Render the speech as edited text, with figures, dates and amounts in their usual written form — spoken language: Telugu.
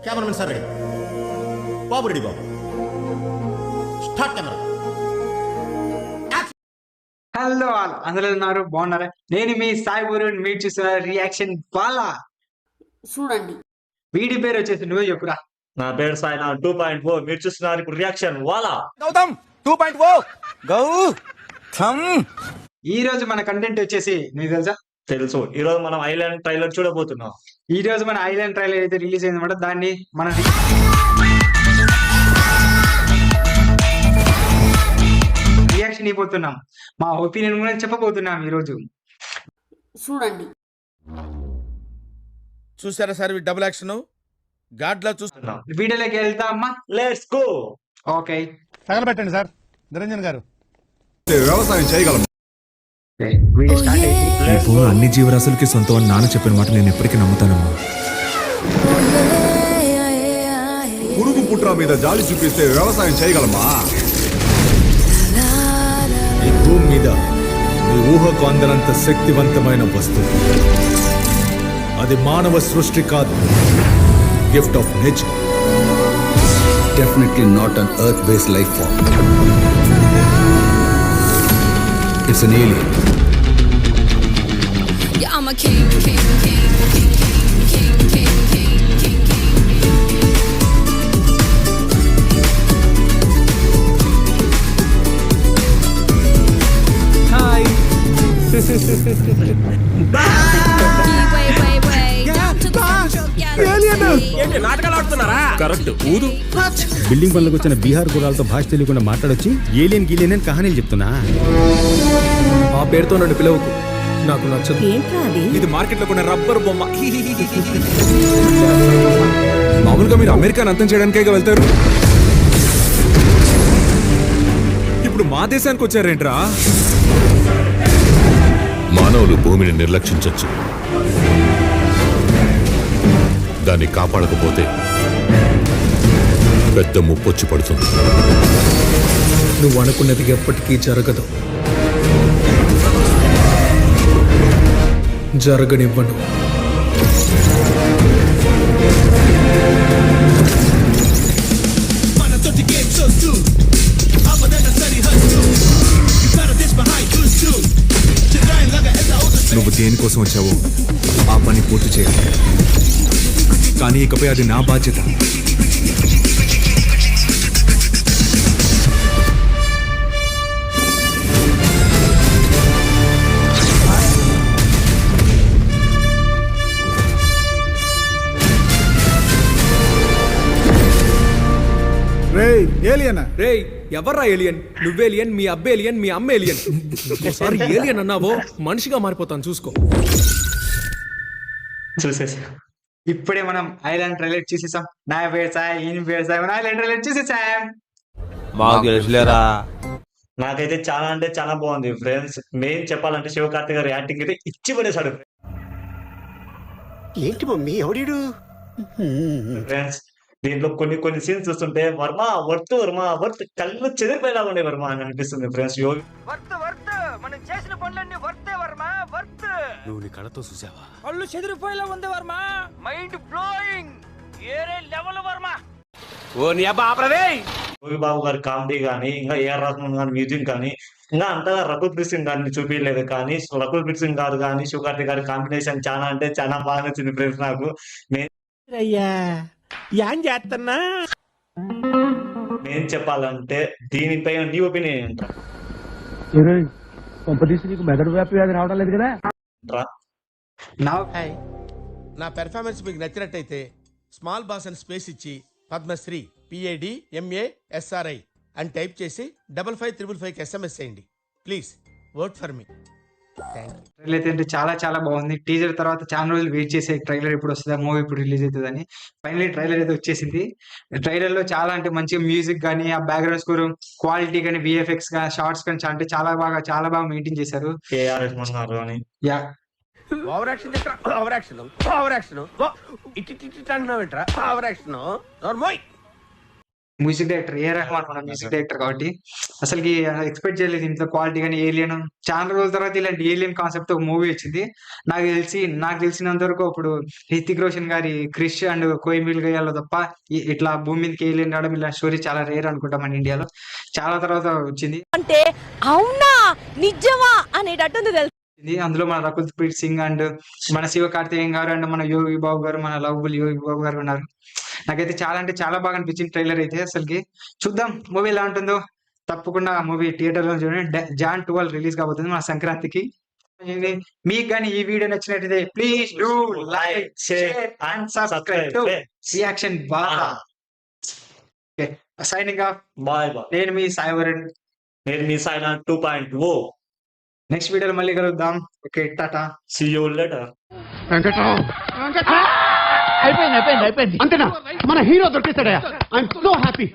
కెమెరామెన్ సార్ రెడీ, బాబు రెడీ, బాబు స్టార్ట్ కెమెరా. హలో అందరూ ఉన్నారు, బాగున్నారా? నేను మీ సాయి గురువు, మీరు చూస్తున్న రియాక్షన్ వాలా. చూడండి, వీడి పేరు వచ్చేసి నువ్వే చెప్పురా. నా పేరు సాయి 2.4, మీరు చూస్తున్నారు ఇప్పుడు రియాక్షన్ వాలా. గౌతమ్ 2.4 గౌతమ్. ఈ రోజు మన కంటెంట్ వచ్చేసి నీకు తెలుసా? తెలుసు. ఈ రోజు మనం ఐలాండ్ ట్రైలర్ చూడబోతున్నాం. ఈ రోజు మన ఐలాండ్ ట్రైలర్ అయితే రిలీజ్ అయిందన్నమాట. దాన్ని మన రియాక్షన్ అయిపోతున్నాం, మా ఒపీనియన్ కూడా చెప్పబోతున్నాం ఈ రోజు. చూడండి. చూసారా సార్ డబుల్ యాక్షన్ గాడ్ లా చూస్తున్నాం. వీడియోలోకి వెళ్తామా? Let's go. ఓకే, తగలబెట్టండి సార్ నిరంజన్ గారు. వ్యవసాయం చేయగలం. వీడియో స్టార్ట్ అయింది. ఈ భూమి అన్ని జీవరాశులకి సొంతం అని నాన్న చెప్పిన మాట నేను ఎప్పటికీ నమ్ముతానమ్మా. పురుగు పుట్ర మీద జాలి చూపిస్తే వ్యవసాయం చేయగలమా? ఈ భూమి మీద మీ ఊహకు అందనంత శక్తివంతమైన వస్తువు అది మానవ సృష్టి కాదు, gift of nature. Definitely not an Earth-based life form. It's an alien. Yeah, I'm a king, king, king, king, king, king, king, king, king, king. Hi. నాటకాలు ఆడుతున్నారా? కరెక్ట్ ఊదు. బిల్డింగ్ పనులకు వచ్చిన బీహార్ గురాలతో భాష తెలియకుండా మాట్లాడొచ్చి ఏలియన్ గీలియన్ అని కహానీలు చెప్తున్నా. ఆ పేరుతో నన్ను పిలవకు, నాకు నచ్చదు. ఇది మార్కెట్ లో కొన్న రబ్బర్ బొమ్మ. మామూలుగా మీరు అమెరికాని అంతం చేయడానికే వెళ్తారు, ఇప్పుడు మా దేశానికి వచ్చారేంట్రా? మానవులు భూమిని నిర్లక్షించవచ్చు, దాన్ని కాపాడకపోతే పెద్ద ముప్పొచ్చి పడుతుంది. నువ్వు అనుకున్నది ఎప్పటికీ జరగదు, జరగనివ్వను. నువ్వు దేనికోసం వచ్చావో ఆ పని పూర్తి చేయాలి, కానీ ఇకపై అది నా బాధ్యత. రేయ్ ఏలియన్, రేయ్ ఎవర్రా ఏలియన్? నువ్వేలియన్, మీ అబ్బేలియన్, మీ అమ్మ ఏలియన్. ఒకసారి ఏలియన్ అన్నావో మనిషిగా మారిపోతాను, చూసుకో. చూసేసి ఇప్పుడే మనం ఐలాండ్ ట్రైలర్ చూసేసాం. నా పేరు సాయి, ఈయన పేరు సాయి. మన ఐలాండ్ ట్రైలర్ చూసేసాం. మాకు తెలుసులేరా. నాకైతే చాలా అంటే చాలా బాగుంది ఫ్రెండ్స్. మెయిన్ చెప్పాలంటే శివకార్తిక్ గారి యాక్టింగ్ అయితే ఇచ్చి పడేశాడు ఏంటి మమ్మీ ఎవడీడు? ఫ్రెండ్స్. దీంట్లో కొన్ని కొన్ని సీన్స్ చూస్తుంటే వర్మ వర్త్ కళ్ళు చెదిరిపోయేలా ఉండే వర్మ అని అనిపిస్తుంది ఫ్రెండ్స్. యోగి మనం చేసిన పనులన్నీ వర్తే వర్మ, వర్త్. నువ్వు నీ కళ్ళతో చూసావా? కళ్ళు చెదిరిపోయేలా ఉంది వర్మ, మైండ్ బ్లోయింగ్, ఏరే లెవెల్ వర్మ. ఓ నీ అబ్బా ఆపరదే. యోగి బాబు గారి కామెడీ కానీ, ఇంకా ఏఆర్ రహమాన్ గారి మ్యూజిక్ కానీ, ఇంకా అంతగా రకుల్ ప్రీత్ సింగ్ గారిని చూపించలేదు. కానీ రకుల్ ప్రీత్ సింగ్ గారు కానీ శివకార్తిక్ గారి కాంబినేషన్ చాలా అంటే చాలా బాగా నచ్చింది ఫ్రెండ్స్ నాకు. నేను చెప్పాలంటే దీనిపై నీ ఒపీనియన్ ఏంట్రా? నా పెర్ఫార్మెన్స్ మీకు నచ్చినట్టయితే స్మాల్ బాస్ అని స్పేస్ ఇచ్చి పద్మశ్రీ PADMASRI అని టైప్ చేసి 5555 SMS చేయండి please. Work for me. Trailer అయితే చాలా చాలా బాగుంది. టీజర్ తర్వాత చాలా రోజులు వెయిట్ చేసే ట్రైలర్ ఎప్పుడు వస్తుందా, మూవీ ఇప్పుడు రిలీజ్ అవుతుందని. ఫైనలీ ట్రైలర్ అయితే వచ్చేసింది. ట్రైలర్ లో చాలా అంటే మంచిగా మ్యూజిక్ కానీ, ఆ బ్యాక్గ్రౌండ్ స్కోర్ క్వాలిటీ కానీ, VFX కానీ, షార్ట్స్ కానీ అంటే చాలా బాగా మెయింటైన్ చేశారు. ఏఆర్ రహమాన్ గారు కానీ yeah over action over action over action it అంటున్నావు ఏంట్రా? Over action normal. Music director A Rehman మన మ్యూజిక్ డైరెక్టర్ కాబట్టి అసలుకి ఎక్స్పెక్ట్ చేయలేదు ఇంట్లో క్వాలిటీ కానీ ఏలియన్. చాలా రోజుల తర్వాత ఇలాంటి ఏలియన్ కాన్సెప్ట్ ఒక మూవీ వచ్చింది. నాకు తెలిసినంత వరకు అప్పుడు హృతిక్ రోషన్ గారి క్రిష్ అండ్ కోయిమిల్ గయాలో తప్ప ఇట్లా భూమి మీదకి ఏలియన్ రావడం ఇలాంటి స్టోరీ చాలా రేర్ అనుకుంటా మన ఇండియాలో. చాలా తర్వాత వచ్చింది అంటే అవునా నిజమా అనేటట్టుంది తెలుసు. అందులో మన రకుల్ ప్రీత్ సింగ్ అండ్ మన శివ కార్తికేయన్ గారు అండ్ మన యోగి బాబు గారు, మన లవబుల్ యోగి బాబు గారు ఉన్నారు. నాకైతే చాలా అంటే చాలా బాగా అనిపించింది ట్రైలర్ అయితే. అసలుకి చూద్దాం మూవీ ఎలా ఉంటుందో. తప్పకుండా మూవీ థియేటర్ లో చూడండి. Jan 12 రిలీజ్ కాబోతుంది మన సంక్రాంతికి. మీకు కానీ ఈ వీడియో నచ్చినట్టయితే please do like, share and subscribe to reaction బాగా. Signing off. Bye bye. నేను మీ సాయివరణ్. నేను మీ సాయినా 2.0. నెక్స్ట్ వీడియోలో మళ్ళీ కలుద్దాం. Okay, tata. See you later. అయిపోయింది అంతేనా? మన హీరో దొరికేశాడయా. I'm so happy.